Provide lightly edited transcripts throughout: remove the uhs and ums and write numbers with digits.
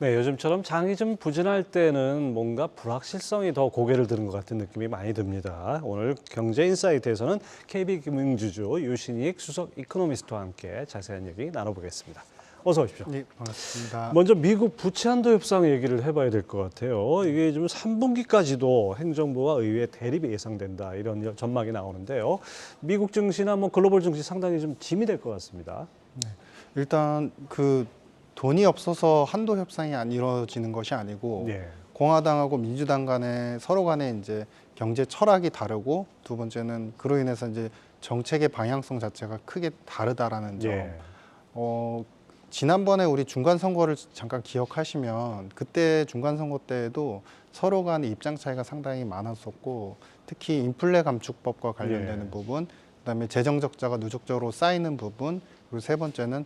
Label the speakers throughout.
Speaker 1: 네, 요즘처럼 장이 좀 부진할 때는 뭔가 불확실성이 더 고개를 드는 것 같은 느낌이 많이 듭니다. 오늘 경제인사이트에서는 KB금융주주 유신익 수석 이코노미스트와 함께 자세한 얘기 나눠보겠습니다. 어서 오십시오.
Speaker 2: 네, 반갑습니다.
Speaker 1: 먼저 미국 부채 한도 협상 얘기를 해봐야 될 것 같아요. 이게 좀 3분기까지도 행정부와 의회 대립이 예상된다 이런 전망이 나오는데요. 미국 증시나 뭐 글로벌 증시 상당히 좀 짐이 될 것 같습니다.
Speaker 2: 일단 그 돈이 없어서 한도 협상이 안 이루어지는 것이 아니고
Speaker 1: 네.
Speaker 2: 공화당하고 민주당 간에 서로 간에 이제 경제 철학이 다르고 두 번째는 그로 인해서 이제 정책의 방향성 자체가 크게 다르다라는 점.
Speaker 1: 예.
Speaker 2: 지난번에 우리 중간 선거를 잠깐 기억하시면 그때 중간 선거 때에도 서로 간의 입장 차이가 상당히 많았었고 특히 인플레 감축법과 관련되는
Speaker 1: 예.
Speaker 2: 부분, 그다음에 재정 적자가 누적적으로 쌓이는 부분, 그리고 세 번째는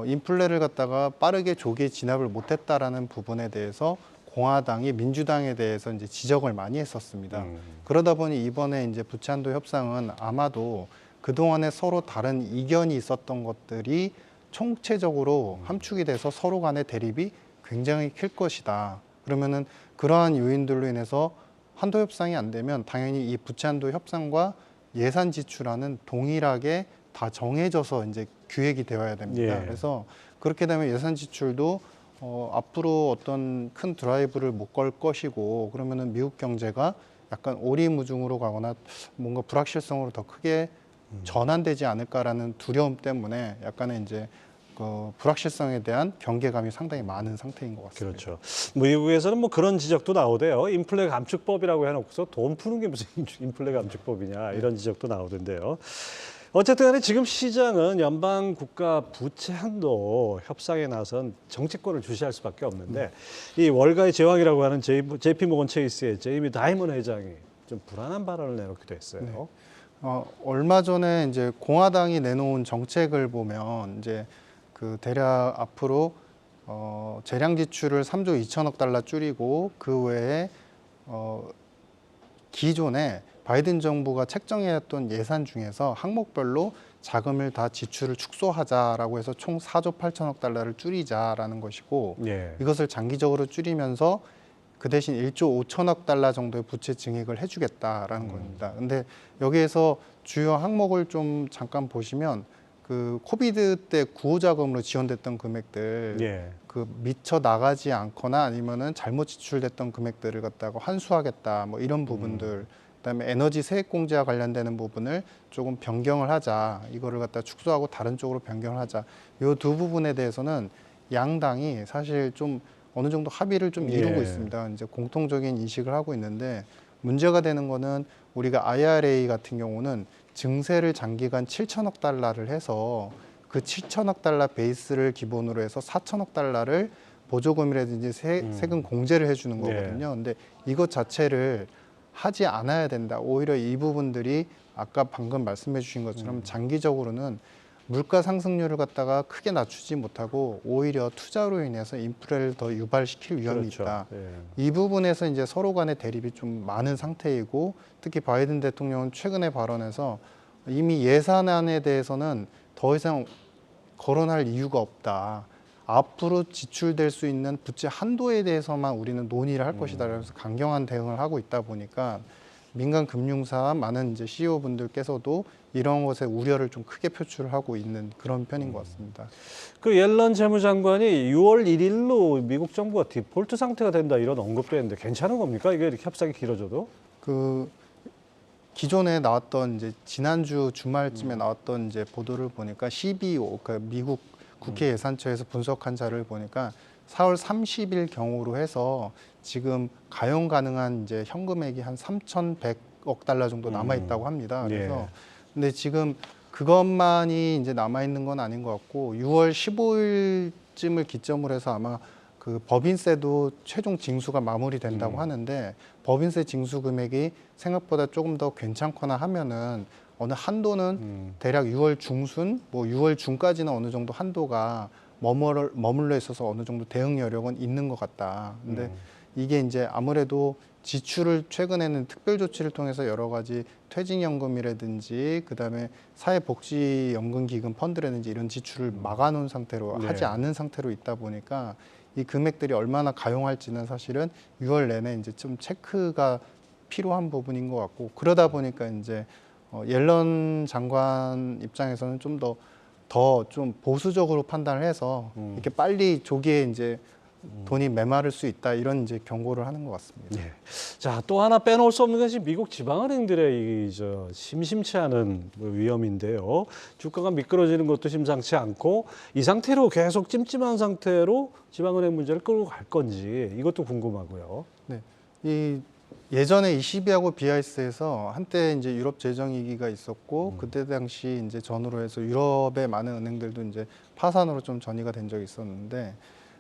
Speaker 2: 인플레를 갖다가 빠르게 조기에 진압을 못했다라는 부분에 대해서 공화당이 민주당에 대해서 이제 지적을 많이 했었습니다. 그러다 보니 이번에 이제 부채 한도 협상은 아마도 그동안에 서로 다른 이견이 있었던 것들이 총체적으로 함축이 돼서 서로 간의 대립이 굉장히 클 것이다. 그러면은 그러한 요인들로 인해서 한도 협상이 안 되면 당연히 이 부채 한도 협상과 예산 지출안은 동일하게 다 정해져서 이제 기획이 되어야 됩니다.
Speaker 1: 예.
Speaker 2: 그래서 그렇게 되면 예산 지출도 앞으로 어떤 큰 드라이브를 못 걸 것이고 그러면은 미국 경제가 약간 오리무중으로 가거나 뭔가 불확실성으로 더 크게 전환되지 않을까라는 두려움 때문에 약간의 이제 그 불확실성에 대한 경계감이 상당히 많은 상태인 것 같습니다.
Speaker 1: 그렇죠. 미국에서는 뭐 그런 지적도 나오대요. 인플레 감축법이라고 해놓고서 돈 푸는 게 무슨 인플레 감축법이냐 이런 지적도 나오던데요. 어쨌든 간에 지금 시장은 연방 국가 부채 한도 협상에 나선 정치권을 주시할 수밖에 없는데 이 월가의 제왕이라고 하는 JP 모건 체이스의 제이미 다이먼 회장이 좀 불안한 발언을 내놓기도 했어요.
Speaker 2: 얼마 전에 이제 공화당이 내놓은 정책을 보면 이제 그 대략 앞으로 재량 지출을 3조 2천억 달러 줄이고 그 외에 기존에 바이든 정부가 책정해왔던 예산 중에서 항목별로 자금을 다 지출을 축소하자라고 해서 총 4조 8천억 달러를 줄이자라는 것이고
Speaker 1: 예.
Speaker 2: 이것을 장기적으로 줄이면서 그 대신 1조 5천억 달러 정도의 부채 증액을 해주겠다라는 겁니다. 근데 여기에서 주요 항목을 좀 잠깐 보시면 그 코비드 때 구호자금으로 지원됐던 금액들
Speaker 1: 예.
Speaker 2: 그 미처 나가지 않거나 아니면은 잘못 지출됐던 금액들을 갖다가 환수하겠다 뭐 이런 부분들 그다음에 에너지 세액 공제와 관련되는 부분을 조금 변경을 하자 이거를 갖다 축소하고 다른 쪽으로 변경을 하자 요 두 부분에 대해서는 양당이 사실 좀 어느 정도 합의를 좀 이루고
Speaker 1: 예.
Speaker 2: 있습니다. 이제 공통적인 인식을 하고 있는데 문제가 되는 거는 우리가 IRA 같은 경우는 증세를 장기간 7천억 달러를 해서 그 7천억 달러 베이스를 기본으로 해서 4천억 달러를 보조금이라든지 세금 공제를 해주는 거거든요. 근데 이것 자체를 하지 않아야 된다. 오히려 이 부분들이 아까 방금 말씀해 주신 것처럼 장기적으로는 물가 상승률을 갖다가 크게 낮추지 못하고 오히려 투자로 인해서 인플레를 더 유발시킬 위험이
Speaker 1: 그렇죠.
Speaker 2: 있다.
Speaker 1: 예.
Speaker 2: 이 부분에서 이제 서로 간의 대립이 좀 많은 상태이고 특히 바이든 대통령은 최근에 발언해서 이미 예산안에 대해서는 더 이상 거론할 이유가 없다. 앞으로 지출될 수 있는 부채 한도에 대해서만 우리는 논의를 할 것이다. 그래서 강경한 대응을 하고 있다 보니까 민간 금융사 많은 이제 CEO분들께서도 이런 것에 우려를 좀 크게 표출하고 있는 그런 편인 것 같습니다.
Speaker 1: 그 옐런 재무장관이 6월 1일로 미국 정부가 디폴트 상태가 된다 이런 언급도 했는데 괜찮은 겁니까? 이게 이렇게 협상이 길어져도?
Speaker 2: 그 기존에 나왔던 이제 지난주 주말쯤에 나왔던 이제 보도를 보니까 CBO, 그러니까 미국 국회 예산처에서 분석한 자료를 보니까 4월 30일 경우로 해서 지금 가용 가능한 이제 현금액이 한 3,100억 달러 정도 남아 있다고 합니다. 그래서 근데 지금 그것만이 이제 남아 있는 건 아닌 것 같고 6월 15일쯤을 기점으로 해서 아마 그 법인세도 최종 징수가 마무리된다고 하는데 법인세 징수 금액이 생각보다 조금 더 괜찮거나 하면은 어느 한도는 대략 6월 중순, 뭐 6월 중까지는 어느 정도 한도가 머물러 있어서 어느 정도 대응 여력은 있는 것 같다. 근데 이게 이제 아무래도 지출을 최근에는 특별 조치를 통해서 여러 가지 퇴직연금이라든지 그다음에 사회복지연금기금 펀드라든지 이런 지출을 막아놓은 상태로 하지 않은 상태로 있다 보니까 이 금액들이 얼마나 가용할지는 사실은 6월 내내 이제 좀 체크가 필요한 부분인 것 같고, 그러다 보니까 이제 옐런 장관 입장에서는 좀 더 좀 보수적으로 판단을 해서 이렇게 빨리 조기에 이제 돈이 메마를 수 있다, 이런 이제 경고를 하는 것 같습니다.
Speaker 1: 예. 자, 또 하나 빼놓을 수 없는 것이 미국 지방은행들의 심심치 않은 위험인데요. 주가가 미끄러지는 것도 심상치 않고 이 상태로 계속 찜찜한 상태로 지방은행 문제를 끌고 갈 건지 이것도 궁금하고요.
Speaker 2: 네. 이 예전에 ECB하고 BIS에서 한때 이제 유럽 재정 위기가 있었고, 그때 당시 이제 전후로 해서 유럽의 많은 은행들도 이제 파산으로 좀 전이가 된 적이 있었는데,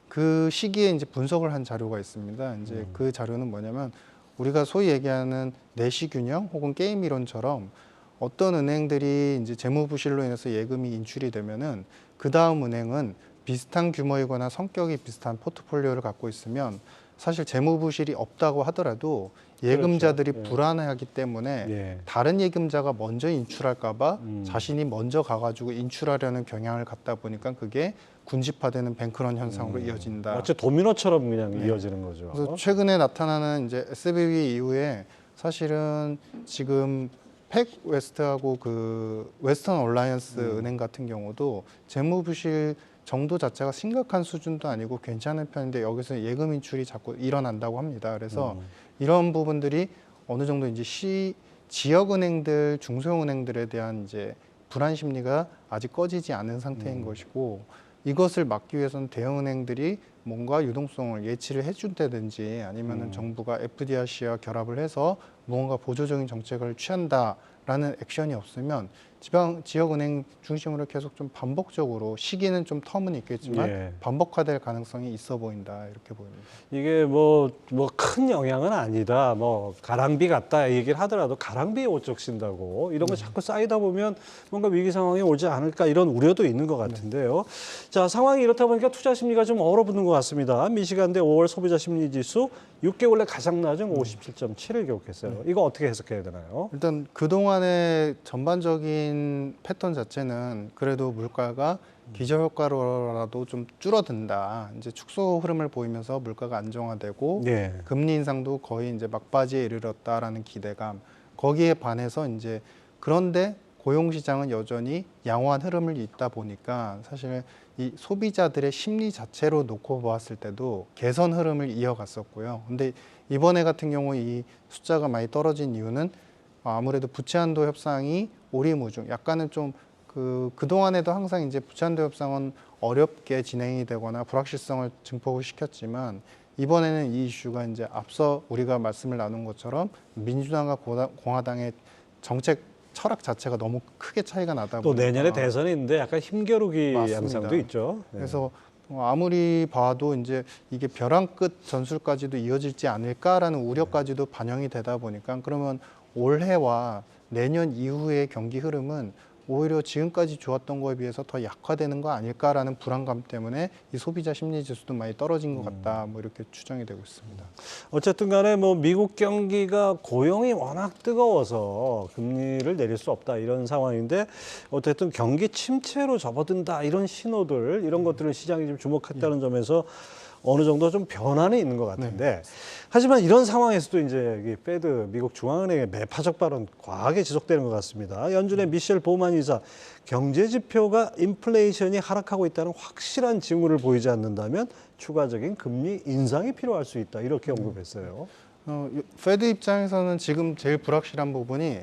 Speaker 2: 그 시기에 이제 분석을 한 자료가 있습니다. 이제 그 자료는 뭐냐면, 우리가 소위 얘기하는 내시 균형 혹은 게임 이론처럼 어떤 은행들이 이제 재무 부실로 인해서 예금이 인출이 되면은 그 다음 은행은 비슷한 규모이거나 성격이 비슷한 포트폴리오를 갖고 있으면 사실 재무 부실이 없다고 하더라도 예금자들이
Speaker 1: 그렇죠. 예.
Speaker 2: 불안해하기 때문에
Speaker 1: 예.
Speaker 2: 다른 예금자가 먼저 인출할까봐
Speaker 1: 음.
Speaker 2: 자신이 먼저 가가지고 인출하려는 경향을 갖다 보니까 그게 군집화되는 뱅크런 현상으로 이어진다.
Speaker 1: 마치 도미노처럼 그냥
Speaker 2: 네.
Speaker 1: 이어지는 거죠.
Speaker 2: 그래서 최근에 나타나는 이제 SVB 이후에 사실은 지금 팩 웨스트하고 그 웨스턴 얼라이언스 은행 같은 경우도 재무 부실 정도 자체가 심각한 수준도 아니고 괜찮은 편인데 여기서 예금 인출이 자꾸 일어난다고 합니다. 그래서 이런 부분들이 어느 정도 이제 지역 은행들, 중소형 은행들에 대한 이제 불안 심리가 아직 꺼지지 않은 상태인 것이고, 이것을 막기 위해서는 대형 은행들이 뭔가 유동성을 예치를 해준다든지 아니면은 정부가 FDIC와 결합을 해서 무언가 보조적인 정책을 취한다라는 액션이 없으면 지역은행 중심으로 계속 좀 반복적으로, 시기는 좀 텀은 있겠지만
Speaker 1: 예.
Speaker 2: 반복화될 가능성이 있어 보인다, 이렇게 보입니다.
Speaker 1: 이게 큰 영향은 아니다. 가랑비 같다 얘기를 하더라도 가랑비에 옷 적신다고 이런 거 자꾸 쌓이다 보면 뭔가 위기 상황이 오지 않을까 이런 우려도 있는 것 같은데요. 자, 상황이 이렇다 보니까 투자 심리가 좀 얼어붙는 것 같습니다. 미시간대 5월 소비자 심리 지수 6개월 내 가장 낮은 57.7을 기록했어요. 이거 어떻게 해석해야 되나요?
Speaker 2: 일단 그동안의 전반적인 패턴 자체는 그래도 물가가 기저효과로라도 좀 줄어든다, 이제 축소 흐름을 보이면서 물가가 안정화되고
Speaker 1: 예.
Speaker 2: 금리 인상도 거의 이제 막바지에 이르렀다라는 기대감, 거기에 반해서 이제 그런데 고용 시장은 여전히 양호한 흐름을 잇다 보니까 사실 이 소비자들의 심리 자체로 놓고 보았을 때도 개선 흐름을 이어갔었고요. 근데 이번에 같은 경우 이 숫자가 많이 떨어진 이유는 아무래도 부채 한도 협상이 오리무중, 약간은 좀 그동안에도 항상 이제 부채 한도 협상은 어렵게 진행이 되거나 불확실성을 증폭을 시켰지만, 이번에는 이 이슈가 이제 앞서 우리가 말씀을 나눈 것처럼 민주당과 공화당의 정책 철학 자체가 너무 크게 차이가 나다
Speaker 1: 또
Speaker 2: 보니까
Speaker 1: 내년에 대선이 있는데 약간 힘겨루기
Speaker 2: 맞습니다.
Speaker 1: 양상도 있죠. 네.
Speaker 2: 그래서 아무리 봐도 이제 이게 벼랑 끝 전술까지도 이어질지 않을까라는 우려까지도 반영이 되다 보니까, 그러면 올해와 내년 이후의 경기 흐름은 오히려 지금까지 좋았던 거에 비해서 더 약화되는 거 아닐까라는 불안감 때문에 이 소비자 심리 지수도 많이 떨어진 것 같다, 이렇게 추정이 되고 있습니다.
Speaker 1: 어쨌든 간에 미국 경기가 고용이 워낙 뜨거워서 금리를 내릴 수 없다 이런 상황인데, 어쨌든 경기 침체로 접어든다 이런 신호들, 이런 것들을 시장이 좀 주목했다는 점에서 어느 정도 좀 변화는 있는 것 같은데, 하지만 이런 상황에서도 이제 이 페드 미국 중앙은행의 매파적 발언 과하게 지속되는 것 같습니다. 연준의 미셸 보만 이사, 경제 지표가 인플레이션이 하락하고 있다는 확실한 징후를 보이지 않는다면 추가적인 금리 인상이 필요할 수 있다, 이렇게 언급했어요.
Speaker 2: 페드 입장에서는 지금 제일 불확실한 부분이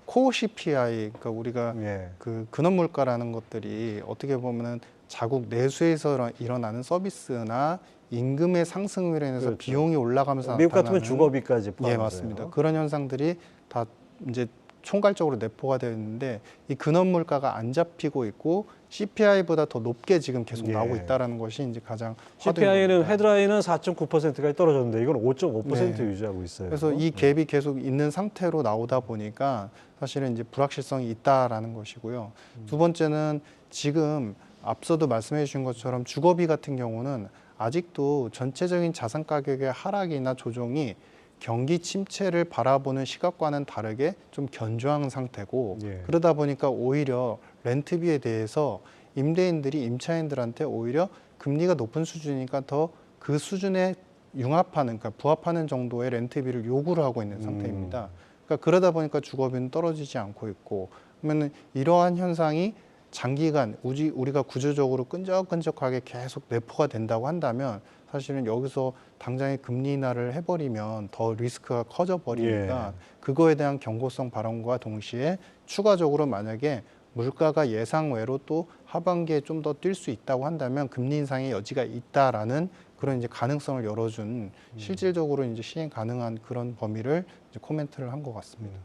Speaker 2: 코어 CPI, 그러니까 우리가
Speaker 1: 예.
Speaker 2: 그 근원 물가라는 것들이 어떻게 보면은 자국 내수에서 일어나는 서비스나 임금의 상승으로 인해서
Speaker 1: 그렇죠.
Speaker 2: 비용이 올라가면서
Speaker 1: 미국 같으면
Speaker 2: 나타나는,
Speaker 1: 주거비까지 포함해서요.
Speaker 2: 예, 맞습니다. 그런 현상들이 다 이제 총괄적으로 내포가 되어 있는데, 이 근원 물가가 안 잡히고 있고 CPI보다 더 높게 지금 계속
Speaker 1: 예.
Speaker 2: 나오고 있다라는 것이 이제 가장 화두인
Speaker 1: CPI는
Speaker 2: 겁니다.
Speaker 1: 헤드라인은 4.9%까지 떨어졌는데 이건 5.5%
Speaker 2: 네.
Speaker 1: 유지하고 있어요.
Speaker 2: 그래서 이 갭이 계속 있는 상태로 나오다 보니까 사실은 이제 불확실성이 있다라는 것이고요. 두 번째는 지금 앞서도 말씀해 주신 것처럼 주거비 같은 경우는 아직도 전체적인 자산 가격의 하락이나 조정이 경기 침체를 바라보는 시각과는 다르게 좀 견조한 상태고,
Speaker 1: 예.
Speaker 2: 그러다 보니까 오히려 렌트비에 대해서 임차인들한테 오히려 금리가 높은 수준이니까 더 그 수준에 융합하는, 그러니까 부합하는 정도의 렌트비를 요구를 하고 있는 상태입니다. 그러니까 그러다 보니까 주거비는 떨어지지 않고 있고, 그러면 이러한 현상이 장기간 우리가 구조적으로 끈적끈적하게 계속 내포가 된다고 한다면 사실은 여기서 당장에 금리 인하를 해버리면 더 리스크가 커져 버리니까 그거에 대한 경고성 발언과 동시에 추가적으로 만약에 물가가 예상외로 또 하반기에 좀 더 뛸 수 있다고 한다면 금리 인상의 여지가 있다라는 그런 이제 가능성을 열어준 실질적으로 이제 시행 가능한 그런 범위를 이제 코멘트를 한 것 같습니다.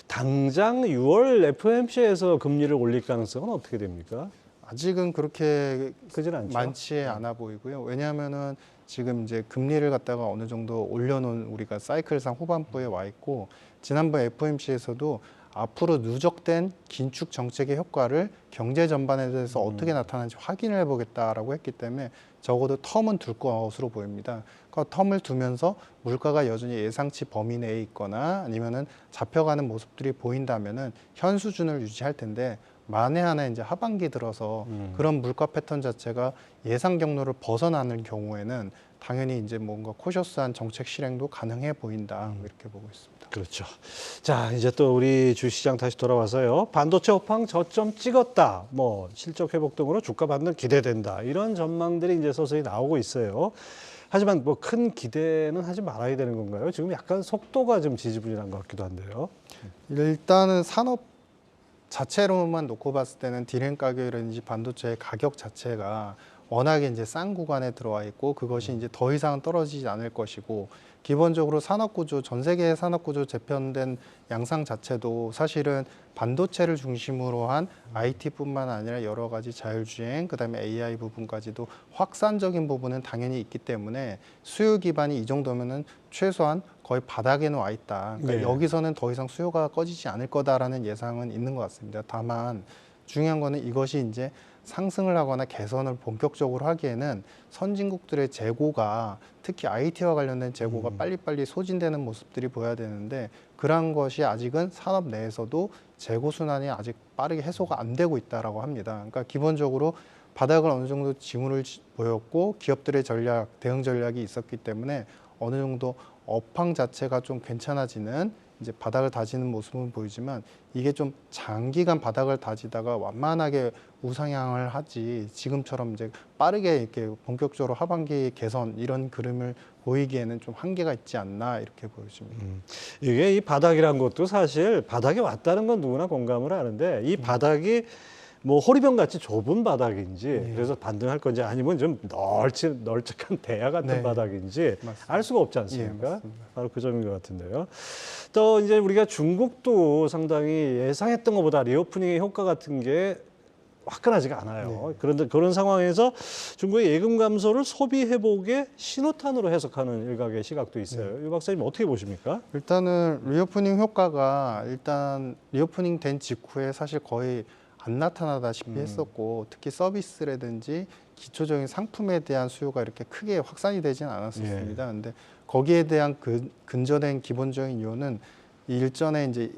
Speaker 1: 당장 6월 FOMC에서 금리를 올릴 가능성은 어떻게 됩니까?
Speaker 2: 아직은 그렇게
Speaker 1: 크진 않죠.
Speaker 2: 많지 않아 보이고요. 왜냐하면은 지금 이제 금리를 갖다가 어느 정도 올려놓은 우리가 사이클상 후반부에 와 있고, 지난번 FOMC에서도 앞으로 누적된 긴축 정책의 효과를 경제 전반에 대해서 어떻게 나타나는지 확인을 해보겠다라고 했기 때문에 적어도 텀은 둘 것으로 보입니다. 그러니까 텀을 두면서 물가가 여전히 예상치 범위 내에 있거나 아니면은 잡혀가는 모습들이 보인다면은 현 수준을 유지할 텐데, 만에 하나 이제 하반기 들어서 그런 물가 패턴 자체가 예상 경로를 벗어나는 경우에는 당연히 이제 뭔가 코셔스한 정책 실행도 가능해 보인다, 이렇게 보고 있습니다.
Speaker 1: 그렇죠. 자, 이제 또 우리 주시장 다시 돌아와서요. 반도체 업황 저점 찍었다. 뭐 실적 회복 등으로 주가 반등 기대된다. 이런 전망들이 이제 서서히 나오고 있어요. 하지만 뭐 큰 기대는 하지 말아야 되는 건가요? 지금 약간 속도가 좀 지지부진한 것 같기도 한데요.
Speaker 2: 일단은 산업 자체로만 놓고 봤을 때는 디램 가격이라든지 반도체의 가격 자체가 워낙에 이제 싼 구간에 들어와 있고, 그것이 이제 더 이상 떨어지지 않을 것이고, 기본적으로 산업구조, 전 세계의 산업구조 재편된 양상 자체도 사실은 반도체를 중심으로 한 IT뿐만 아니라 여러 가지 자율주행, 그다음에 AI 부분까지도 확산적인 부분은 당연히 있기 때문에 수요 기반이 이 정도면은 최소한 거의 바닥에는 와 있다. 그러니까
Speaker 1: 네.
Speaker 2: 여기서는 더 이상 수요가 꺼지지 않을 거다라는 예상은 있는 것 같습니다. 다만 중요한 거는 이것이 이제 상승을 하거나 개선을 본격적으로 하기에는 선진국들의 재고가, 특히 IT와 관련된 재고가 빨리빨리 소진되는 모습들이 보여야 되는데, 그러한 것이 아직은 산업 내에서도 재고 순환이 아직 빠르게 해소가 안 되고 있다라고 합니다. 그러니까 기본적으로 바닥을 어느 정도 징후를 보였고, 기업들의 전략, 대응 전략이 있었기 때문에 어느 정도 업황 자체가 좀 괜찮아지는, 이제 바닥을 다지는 모습은 보이지만, 이게 좀 장기간 바닥을 다지다가 완만하게 우상향을 하지 지금처럼 이제 빠르게 이렇게 본격적으로 하반기 개선 이런 그림을 보이기에는 좀 한계가 있지 않나, 이렇게 보여집니다.
Speaker 1: 이게 이 바닥이란 것도 사실 바닥에 왔다는 건 누구나 공감을 하는데, 이 바닥이 뭐 호리병 같이 좁은 바닥인지 그래서 반등할 건지, 아니면 좀 널찍한 대야 같은
Speaker 2: 네.
Speaker 1: 바닥인지
Speaker 2: 맞습니다.
Speaker 1: 알 수가 없지 않습니까?
Speaker 2: 맞습니다.
Speaker 1: 바로 그 점인 것 같은데요. 또 이제 우리가 중국도 상당히 예상했던 것보다 리오프닝의 효과 같은 게 화끈하지가 않아요. 그런데 그런 상황에서 중국의 예금 감소를 소비 회복의 신호탄으로 해석하는 일각의 시각도 있어요. 유 박사님 어떻게 보십니까?
Speaker 2: 일단은 리오프닝 효과가 일단 리오프닝 된 직후에 사실 거의 안 나타나다시피 했었고, 특히 서비스라든지 기초적인 상품에 대한 수요가 이렇게 크게 확산이 되지는 않았었습니다. 근데 거기에 대한 근저된 기본적인 이유는 일전에 이제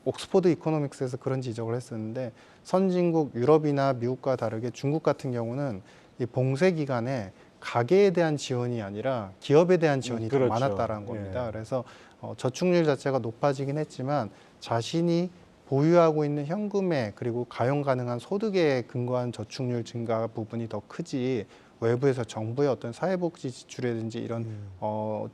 Speaker 2: 옥스포드 이코노믹스에서 그런 지적을 했었는데, 선진국 유럽이나 미국과 다르게 중국 같은 경우는 이 봉쇄 기간에 가계에 대한 지원이 아니라 기업에 대한 지원이 더
Speaker 1: 그렇죠.
Speaker 2: 많았다라는 겁니다. 그래서 저축률 자체가 높아지긴 했지만 자신이 보유하고 있는 현금에, 그리고 가용 가능한 소득에 근거한 저축률 증가 부분이 더 크지, 외부에서 정부의 어떤 사회복지 지출이라든지 이런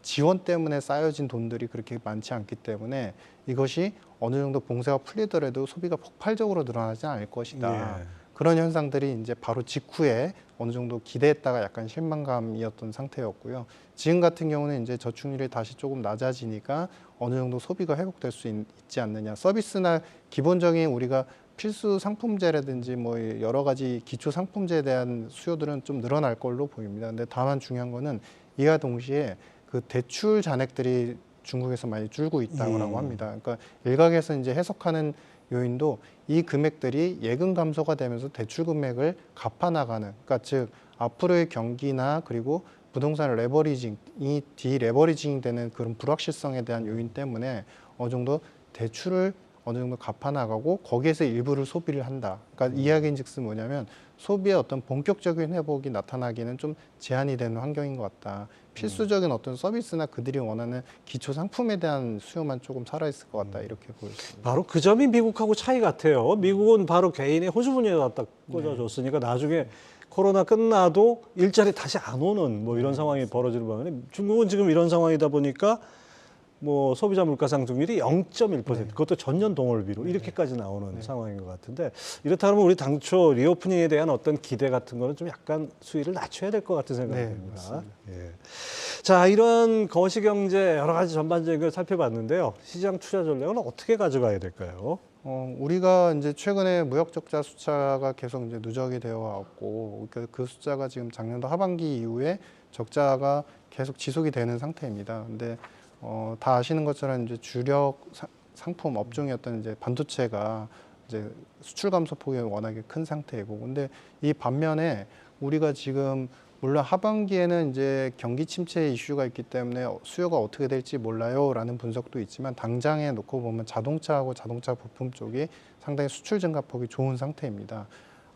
Speaker 2: 지원 때문에 쌓여진 돈들이 그렇게 많지 않기 때문에 이것이 어느 정도 봉쇄가 풀리더라도 소비가 폭발적으로 늘어나지 않을 것이다. 그런 현상들이 이제 바로 직후에 어느 정도 기대했다가 약간 실망감이었던 상태였고요. 지금 같은 경우는 이제 저축률이 다시 조금 낮아지니까 어느 정도 소비가 회복될 수 있지 않느냐. 서비스나 기본적인 우리가 필수 상품제라든지 뭐 여러 가지 기초 상품제에 대한 수요들은 좀 늘어날 걸로 보입니다. 근데 다만 중요한 거는 이와 동시에 그 대출 잔액들이 중국에서 많이 줄고 있다고 합니다. 그러니까 일각에서 이제 해석하는 요인도 이 금액들이 예금 감소가 되면서 대출 금액을 갚아 나가는, 그러니까 즉 앞으로의 경기나 그리고 부동산 레버리징이 디레버리징이 되는 그런 불확실성에 대한 요인 때문에 어느 정도 대출을 어느 정도 갚아 나가고 거기에서 일부를 소비를 한다. 그러니까 이야기인즉슨 뭐냐면 소비의 어떤 본격적인 회복이 나타나기는 좀 제한이 되는 환경인 것 같다. 필수적인 어떤 서비스나 그들이 원하는 기초 상품에 대한 수요만 조금 살아있을 것 같다. 이렇게 보였습니다.
Speaker 1: 바로 그 점이 미국하고 차이 같아요. 미국은 바로 개인의 호주머니에다 딱 꽂아줬으니까 나중에 코로나 끝나도 일자리 다시 안 오는 뭐 이런 상황이 벌어지는 반면에 중국은 지금 이런 상황이다 보니까 뭐 소비자 물가 상승률이 0.1%, 그것도 전년 동월비로 이렇게까지 나오는 상황인 것 같은데, 이렇다면 우리 당초 리오프닝에 대한 어떤 기대 같은 거는 좀 약간 수위를 낮춰야 될 것 같은 생각이 듭니다.
Speaker 2: 맞습니다.
Speaker 1: 예. 자, 이런 거시경제 여러 가지 전반적인 걸 살펴봤는데요. 시장 투자 전략은 어떻게 가져가야 될까요?
Speaker 2: 우리가 이제 최근에 무역 적자 숫자가 계속 이제 누적이 되어 왔고 그 숫자가 지금 작년도 하반기 이후에 적자가 계속 지속이 되는 상태입니다. 근데 다 아시는 것처럼 이제 주력 상품 업종이었던 이제 반도체가 이제 수출 감소 폭이 워낙에 큰 상태이고, 근데 이 반면에 우리가 지금 물론 하반기에는 이제 경기 침체 이슈가 있기 때문에 수요가 어떻게 될지 몰라요라는 분석도 있지만 당장에 놓고 보면 자동차하고 자동차 부품 쪽이 상당히 수출 증가폭이 좋은 상태입니다.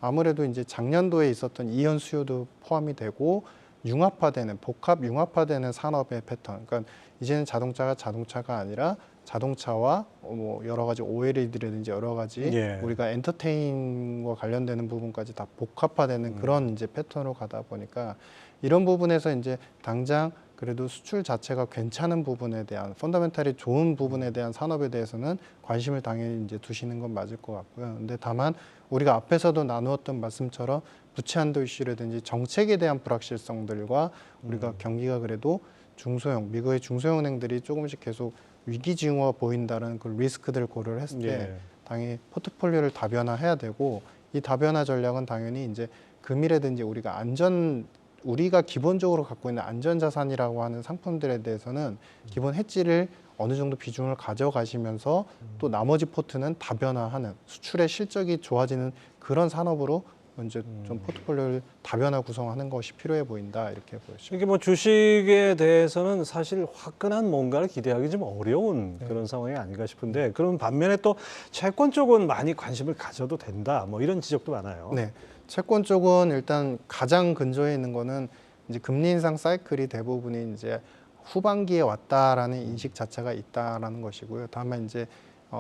Speaker 2: 아무래도 이제 작년도에 있었던 이연 수요도 포함이 되고 융합화되는 복합 융합화되는 산업의 패턴. 그러니까 이제는 자동차가 아니라 자동차와 뭐 여러 가지 OLED라든지 여러 가지
Speaker 1: 예.
Speaker 2: 우리가 엔터테인과 관련되는 부분까지 다 복합화되는 그런 이제 패턴으로 가다 보니까 이런 부분에서 이제 당장 그래도 수출 자체가 괜찮은 부분에 대한 펀더멘탈이 좋은 부분에 대한 산업에 대해서는 관심을 당연히 이제 두시는 건 맞을 것 같고요. 근데 다만 우리가 앞에서도 나누었던 말씀처럼 부채 한도 이슈라든지 정책에 대한 불확실성들과 우리가 경기가 그래도 중소형 미국의 중소형 은행들이 조금씩 계속 위기 징후가 보인다는 그 리스크들을 고려를 했을 때
Speaker 1: 예.
Speaker 2: 당연히 포트폴리오를 다변화해야 되고, 이 다변화 전략은 당연히 이제 금이라든지 우리가 기본적으로 갖고 있는 안전자산이라고 하는 상품들에 대해서는 기본 해지를 어느 정도 비중을 가져가시면서 또 나머지 포트는 다변화하는 수출의 실적이 좋아지는 그런 산업으로 이제 좀 포트폴리오를 다변화 구성하는 것이 필요해 보인다, 이렇게 보여집니다.
Speaker 1: 이게 뭐 주식에 대해서는 사실 화끈한 뭔가를 기대하기 좀 어려운 그런 상황이 아닌가 싶은데, 그런 반면에 또 채권 쪽은 많이 관심을 가져도 된다, 뭐 이런 지적도 많아요.
Speaker 2: 네, 채권 쪽은 일단 가장 근저에 있는 거는 이제 금리 인상 사이클이 대부분이 이제 후반기에 왔다라는 인식 자체가 있다라는 것이고요. 다만 이제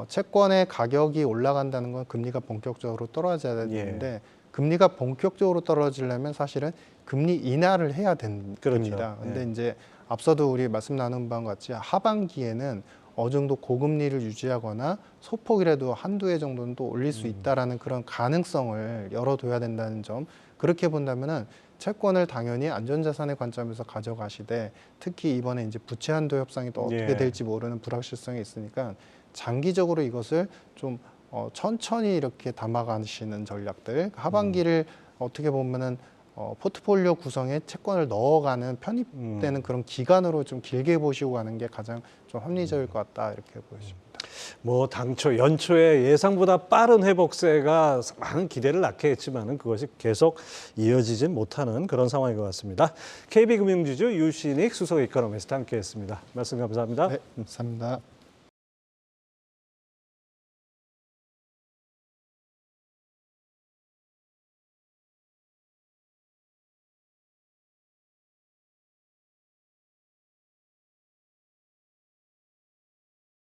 Speaker 2: 채권의 가격이 올라간다는 건 금리가 본격적으로 떨어져야 되는데 금리가 본격적으로 떨어지려면 사실은 금리 인하를 해야 됩니다.
Speaker 1: 그렇죠.
Speaker 2: 근데 이제 앞서도 우리 말씀 나눈 바와 같이 하반기에는 어느 정도 고금리를 유지하거나 소폭이라도 한두 해 정도는 또 올릴 수 있다라는 그런 가능성을 열어둬야 된다는 점, 그렇게 본다면은 채권을 당연히 안전자산의 관점에서 가져가시되, 특히 이번에 이제 부채 한도 협상이 또 어떻게 될지 모르는 불확실성이 있으니까 장기적으로 이것을 좀 천천히 이렇게 담아가시는 전략들, 하반기를 어떻게 보면은 포트폴리오 구성에 채권을 넣어가는 편입되는 그런 기간으로 좀 길게 보시고 가는 게 가장 좀 합리적일 것 같다, 이렇게 보여집니다.
Speaker 1: 뭐 당초 연초에 예상보다 빠른 회복세가 많은 기대를 낳게 했지만은 그것이 계속 이어지진 못하는 그런 상황인 것 같습니다. KB금융지주 유신익 수석 이코노미스트 함께했습니다. 말씀 감사합니다.
Speaker 2: 네, 감사합니다.